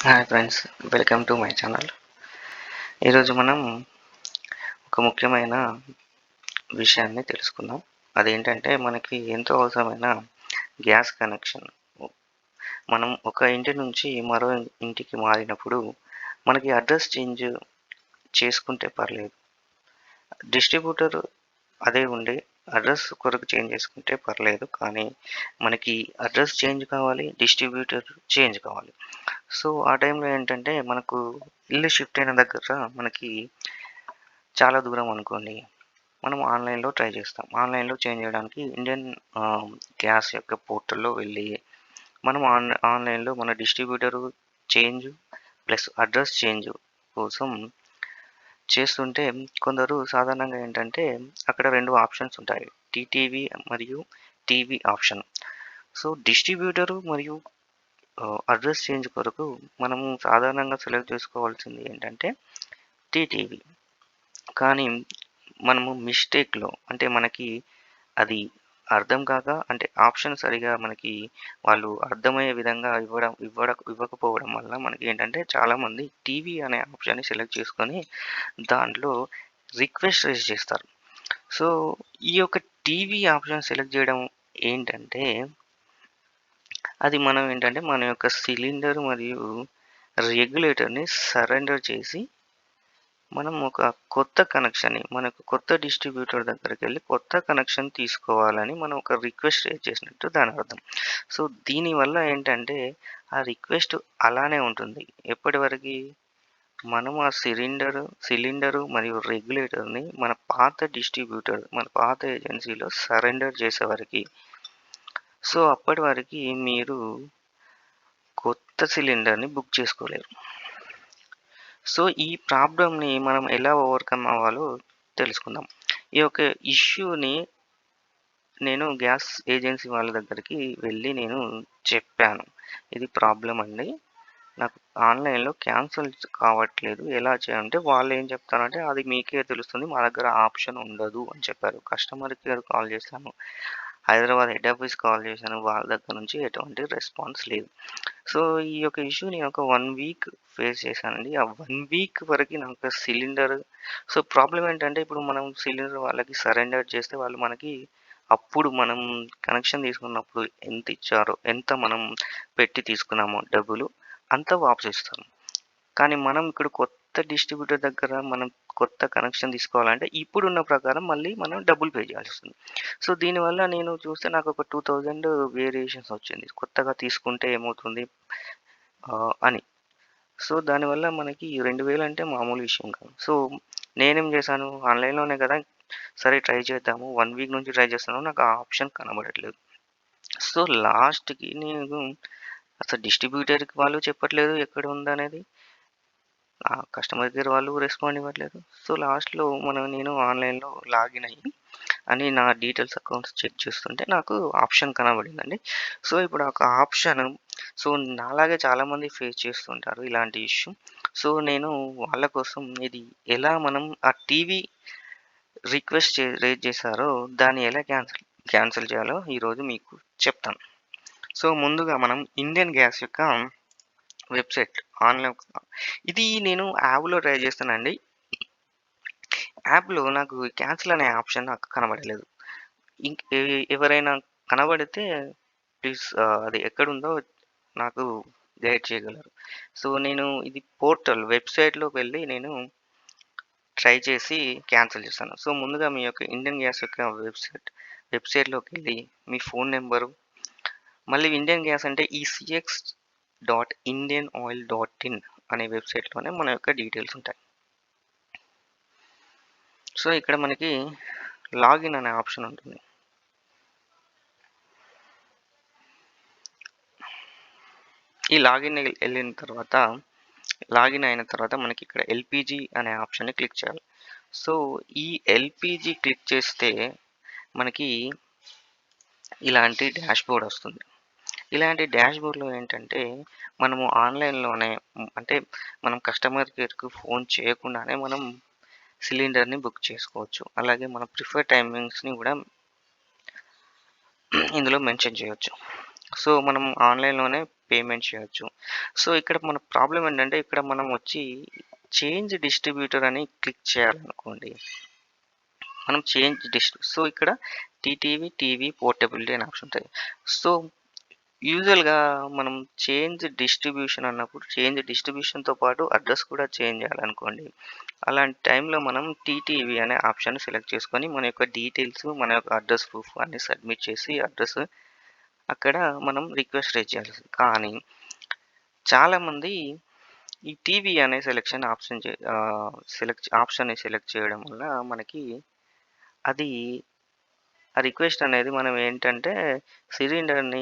Hi friends, welcome to my channel. ఈరోజు మనం ఒక ముఖ్యమైన విషయాన్ని తెలుసుకుందాం. అదేంటంటే మనకి ఎంతో అవసరమైన గ్యాస్ కనెక్షన్. మనం ఒక ఇంటి నుంచి మరో ఇంటికి మారినప్పుడు మనకి అడ్రస్ చేంజ్ చేసుకుంటే పర్లేదు. డిస్ట్రిబ్యూటర్ అదే ఉండి అడ్రస్ కొరకు చేంజ్ చేసుకుంటే పర్లేదు. కానీ మనకి అడ్రస్ చేంజ్ కావాలి, డిస్ట్రిబ్యూటర్ చేంజ్ కావాలి. సో, ఆ టైంలో ఏంటంటే మనకు ఇల్లు షిఫ్ట్ అయిన దగ్గర మనకి చాలా దూరం అనుకోండి. మనం ఆన్‌లైన్‌లో ట్రై చేస్తాం. ఆన్‌లైన్‌లో చేంజ్ చేయడానికి ఇండియన్ గ్యాస్ యొక్క పోర్టల్‌లో వెళ్ళి మనం ఆన్‌లైన్‌లో మన distributor change plus address change కోసం చేస్తుంటే కొందరు సాధారణంగా ఏంటంటే అక్కడ 2 ఆప్షన్స్ ఉంటాయి. టీటీవీ మరియు టీవీ ఆప్షన్. సో, డిస్ట్రిబ్యూటరు మరియు అడ్రస్ చేంజ్ కొరకు మనము సాధారణంగా సెలెక్ట్ చేసుకోవాల్సింది ఏంటంటే టీటీవీ. కానీ మనము మిస్టేక్‌లో అంటే మనకి అది అర్థం కాక అంటే ఆప్షన్ సరిగ్గా మనకి వాళ్ళు అర్థమయ్యే విధంగా ఇవ్వకపోవడం వల్ల మనకేంటంటే చాలామంది టీవీ అనే ఆప్షన్‌ని సెలెక్ట్ చేసుకొని దాంట్లో రిక్వెస్ట్ రైజ్ చేస్తారు. సో, ఈ యొక్క టీవీ ఆప్షన్ సెలెక్ట్ చేయడం ఏంటంటే అది మనం ఏంటంటే మన యొక్క సిలిండర్ మరియు రెగ్యులేటర్‌ని సరెండర్ చేసి మనం ఒక కొత్త కనెక్షన్‌ని మనకు కొత్త డిస్ట్రిబ్యూటర్ దగ్గరికెళ్ళి కొత్త కనెక్షన్ తీసుకోవాలని మనం ఒక రిక్వెస్ట్ రైజ్ చేసినట్టు దాని అర్థం. సో, దీనివల్ల ఏంటంటే ఆ రిక్వెస్ట్ అలానే ఉంటుంది. ఎప్పటివరకి మనం ఆ సిలిండరు మరియు రెగ్యులేటర్‌ని మన పాత డిస్ట్రిబ్యూటర్, మన పాత ఏజెన్సీలో సరెండర్ చేసేవరకి. సో, అప్పటి వరకి మీరు కొత్త సిలిండర్‌ని బుక్ చేసుకోలేరు. సో, ఈ ప్రాబ్లమ్‌ని మనం ఎలా ఓవర్‌కమ్ అవ్వాలో తెలుసుకుందాం. ఈ యొక్క ఇష్యూని నేను గ్యాస్ ఏజెన్సీ వాళ్ళ దగ్గరికి వెళ్ళి నేను చెప్పాను. ఇది ప్రాబ్లమ్ అండి. నాకు ఆన్‌లైన్‌లో క్యాన్సిల్ కావట్లేదు. ఎలా చేయాలంటే వాళ్ళేం చెప్తారంటే, "అది మీకే తెలుస్తుంది. మా దగ్గర ఆప్షన్ ఉండదు" అని చెప్పారు. కస్టమర్ కేర్ కాల్ చేశాను. హైదరాబాద్ హెడ్ ఆఫీస్‌కి కాల్ చేశాను. వాళ్ళ దగ్గర నుంచి ఎటువంటి రెస్పాన్స్ లేదు. సో, ఈ యొక్క ఇష్యూ నేను ఒక 1 వీక్ ఫేస్ చేశానండి. ఆ 1 వీక్ వరకి నాకు సిలిండర్ సో, ప్రాబ్లమ్ ఏంటంటే ఇప్పుడు మనం సిలిండర్ వాళ్ళకి సరెండర్ చేస్తే వాళ్ళు మనకి అప్పుడు మనం కనెక్షన్ తీసుకున్నప్పుడు ఎంత ఇచ్చారో, ఎంత మనం పెట్టి తీసుకున్నామో డబ్బులు అంతా వాపసిస్తారు. కానీ మనం ఇక్కడ కొత్త డిస్ట్రిబ్యూటర్ దగ్గర మనం కొత్త కనెక్షన్ తీసుకోవాలంటే ఇప్పుడున్న ప్రకారం మళ్ళీ మనం డబ్బులు పే చేయాల్సొస్తుంది. సో, దీనివల్ల నేను చూస్తే నాకొక 2000 వేరియేషన్స్ వచ్చింది. కొత్తగా తీసుకుంటే ఏమవుతుంది అని. సో, దానివల్ల మనకి 2000 అంటే మామూలు విషయం కాదు. సో, నేనేం చేశాను ఆన్‌లైన్‌లోనే కదా! సరే ట్రై చేద్దాము. 1 వీక్ నుంచి ట్రై చేస్తున్నాను. నాకు ఆ ఆప్షన్ కనబడట్లేదు. సో, లాస్ట్‌కి నేను అసలు డిస్ట్రిబ్యూటర్‌కి వాళ్ళు చెప్పట్లేదు ఎక్కడ ఉందనేది. కస్టమర్ కేర్ వాళ్ళు రెస్పాండ్ ఇవ్వట్లేదు. సో, లాస్ట్‌లో నేను ఆన్‌లైన్‌లో లాగిన్ అయ్యి నా డీటెయిల్స్ అకౌంట్స్ చెక్ చేస్తుంటే నాకు ఆప్షన్ కనబడిందండి. సో, ఇప్పుడు ఒక ఆప్షన్ సో, నాలాగే చాలామంది ఫేస్ చేస్తుంటారు ఇలాంటి ఇష్యూ. సో, నేను వాళ్ళ కోసం ఇది ఎలా మనం ఆ టీవీ రిక్వెస్ట్ రైజ్ చేశారో దాన్ని ఎలా క్యాన్సిల్ చేయాలో ఈరోజు మీకు చెప్తాను. సో, ముందుగా మనం ఇండియన్ గ్యాస్ యొక్క వెబ్‌సైట్ ఆన్‌లైన్ ఇది నేను యాప్‌లో ట్రై చేస్తానండి. యాప్‌లో నాకు క్యాన్సిల్ అనే ఆప్షన్ నాకు కనబడలేదు. ఇంక్ ఎ ఎవరైనా కనబడితే ప్లీజ్ అది ఎక్కడుందో నాకు గైడ్ చేయగలరు. సో, నేను ఇది పోర్టల్ వెబ్‌సైట్‌లోకి వెళ్లి నేను ట్రై చేసి క్యాన్సిల్ చేశాను. సో, ముందుగా మీ యొక్క ఇండియన్ గ్యాస్ యొక్క వెబ్‌సైట్‌లోకెళ్ళి మీ ఫోను నంబరు మళ్ళీ ఇండియన్ గ్యాస్ అంటే ECX.indianoil.in అనే వెబ్‌సైట్‌లోనే మన యొక్క డీటెయిల్స్ ఉంటాయి. సో, ఇక్కడ మనకి లాగిన్ అనే ఆప్షన్ ఉంటుంది. ఈ లాగిన్ అయిన తర్వాత మనకి ఇక్కడ ఎల్‌పీజీ అనే ఆప్షన్‌ని క్లిక్ చేయాలి. సో, ఈ ఎల్‌పీజీ క్లిక్ చేస్తే మనకి ఇలాంటి డాష్‌బోర్డ్ వస్తుంది. ఇలాంటి డాష్‌బోర్డ్‌లో ఏంటంటే మనము ఆన్‌లైన్‌లోనే అంటే మనం కస్టమర్ కేర్‌కి ఫోన్ చేయకుండానే మనం సిలిండర్‌ని బుక్ చేసుకోవచ్చు. అలాగే మన ప్రిఫర్డ్ టైమింగ్స్‌ని గూడా ఇందులో మెన్షన్ చేయొచ్చు. సో, మనం ఆన్‌లైన్‌లోనే పేమెంట్ చేయొచ్చు. సో, ఇక్కడ మన ప్రాబ్లమ్ ఏంటంటే ఇక్కడ మనం వచ్చి చేంజ్ డిస్ట్రిబ్యూటర్ అని క్లిక్ చేయాలనుకోండి. మనం సో, ఇక్కడ టీవీ పోర్టబిలిటీ అనే ఆప్షన్ ఉంటది. సో, యూజువల్‌గా మనం చేంజ్ డిస్ట్రిబ్యూషన్ అన్నప్పుడు చేంజ్ డిస్ట్రిబ్యూషన్‌తో పాటు అడ్రస్ కూడా చేంజ్ చేయాలనుకోండి. అలాంటి టైంలో మనం టీటీవీ అనే ఆప్షన్ సెలెక్ట్ చేసుకొని మన యొక్క డీటెయిల్స్, మన యొక్క అడ్రస్ ప్రూఫ్ అన్నీ సబ్మిట్ చేసి అడ్రస్ అక్కడ మనం రిక్వెస్ట్ రేజ్ చేయాలి. కానీ చాలామంది ఈ టీవీ అనే ఆప్షన్‌ని సెలెక్ట్ చేయడం వల్ల మనకి అది ఆ రిక్వెస్ట్ అనేది మనం ఏంటంటే సిలిండర్‌ని,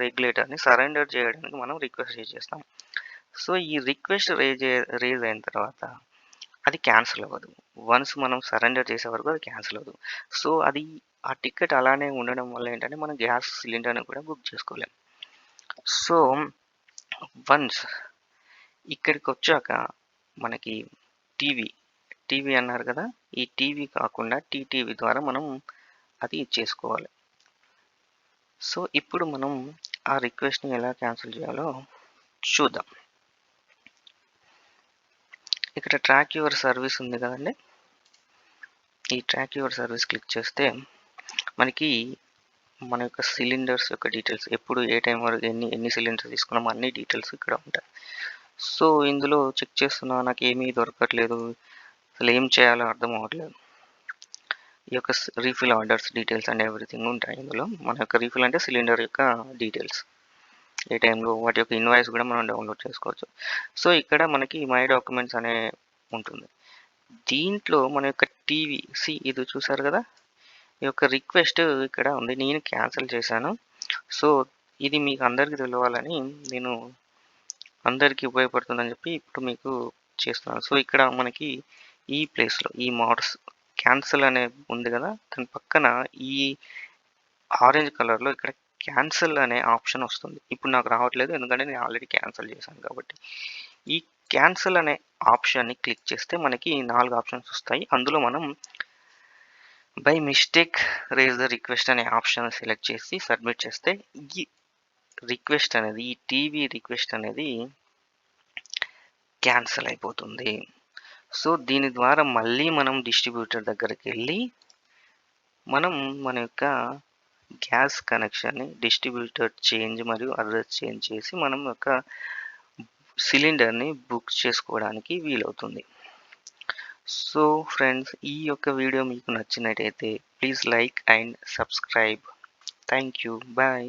రెగ్యులేటర్‌ని సరెండర్ చేయడానికి మనం రిక్వెస్ట్ రేజ్ చేస్తాం. సో, ఈ రిక్వెస్ట్ రేజ్ అయిన తర్వాత అది క్యాన్సిల్ అవ్వదు. వన్స్ మనం సరెండర్ చేసే వరకు అది క్యాన్సిల్ అవ్వదు. సో, అది ఆ టికెట్ అలానే ఉండడం వల్ల ఏంటంటే మనం గ్యాస్ సిలిండర్‌ని కూడా బుక్ చేసుకోలేం. సో, వన్స్ ఇక్కడికొచ్చాక మనకి టీవీ అన్నారు కదా! ఈ టీవీ కాకుండా టీటీవీ ద్వారా మనం అది చేసుకోవాలి. సో, ఇప్పుడు మనం ఆ రిక్వెస్ట్‌ని ఎలా క్యాన్సిల్ చేయాలో చూద్దాం. ఇక్కడ ట్రాక్ యువర్ సర్వీస్ ఉంది కదండీ! ఈ ట్రాక్ యువర్ సర్వీస్ క్లిక్ చేస్తే మనకి మన యొక్క సిలిండర్స్ యొక్క డీటెయిల్స్ ఎప్పుడు ఏ టైం వరకు ఎన్ని సిలిండర్స్ తీసుకున్నామో అన్ని డీటెయిల్స్ ఇక్కడ ఉంటాయి. సో, ఇందులో చెక్ చేస్తున్నా నాకేమీ దొరకట్లేదు. అసలు ఏం చేయాలో అర్థం అవ్వట్లేదు. ఈ యొక్క refill orders details and everything ఉంటాయి ఇందులో. మన యొక్క రీఫిల్ అంటే సిలిండర్ యొక్క డీటెయిల్స్. ఏ టైంలో వాటి యొక్క ఇన్వాయిస్ కూడా మనం డౌన్లోడ్ చేసుకోవచ్చు. సో, ఇక్కడ మనకి మై డాక్యుమెంట్స్ అనే ఉంటుంది. దీంట్లో మన యొక్క ఇది చూసారు కదా! ఈ యొక్క రిక్వెస్ట్ ఇక్కడ ఉంది. నేను క్యాన్సిల్ చేశాను. సో, ఇది మీకు అందరికి తెలవాలని నేను అందరికీ ఉపయోగపడుతుందని చెప్పి ఇప్పుడు మీకు చేస్తున్నాను. సో, ఇక్కడ మనకి ఈ ప్లేస్‌లో ఈ మోడ్స్ క్యాన్సిల్ అనే ఉంది కదా! దాని పక్కన ఈ ఆరెంజ్ కలర్‌లో ఇక్కడ క్యాన్సిల్ అనే ఆప్షన్ వస్తుంది. ఇప్పుడు నాకు రావట్లేదు. ఎందుకంటే నేను ఆల్రెడీ క్యాన్సిల్ చేశాను కాబట్టి. ఈ క్యాన్సిల్ అనే ఆప్షన్‌ని క్లిక్ చేస్తే మనకి 4 ఆప్షన్స్ వస్తాయి. అందులో మనం by mistake raise the request అనే ఆప్షన్ సెలెక్ట్ చేసి సబ్మిట్ చేస్తే ఈ రిక్వెస్ట్ అనేది ఈ టీవీ రిక్వెస్ట్ అనేది క్యాన్సిల్ అయిపోతుంది. సో, దీని ద్వారా మళ్ళీ మనం డిస్ట్రిబ్యూటర్ దగ్గరికెళ్ళి మనం మన యొక్క గ్యాస్ కనెక్షన్‌ని డిస్ట్రిబ్యూటర్ చేంజ్ మరియు అడ్రస్ చేంజ్ చేసి మనం యొక్క సిలిండర్‌ని బుక్ చేసుకోవడానికి వీలవుతుంది. సో, ఫ్రెండ్స్ ఈ యొక్క వీడియో మీకు నచ్చినట్టయితే please like and subscribe. Thank you. Bye.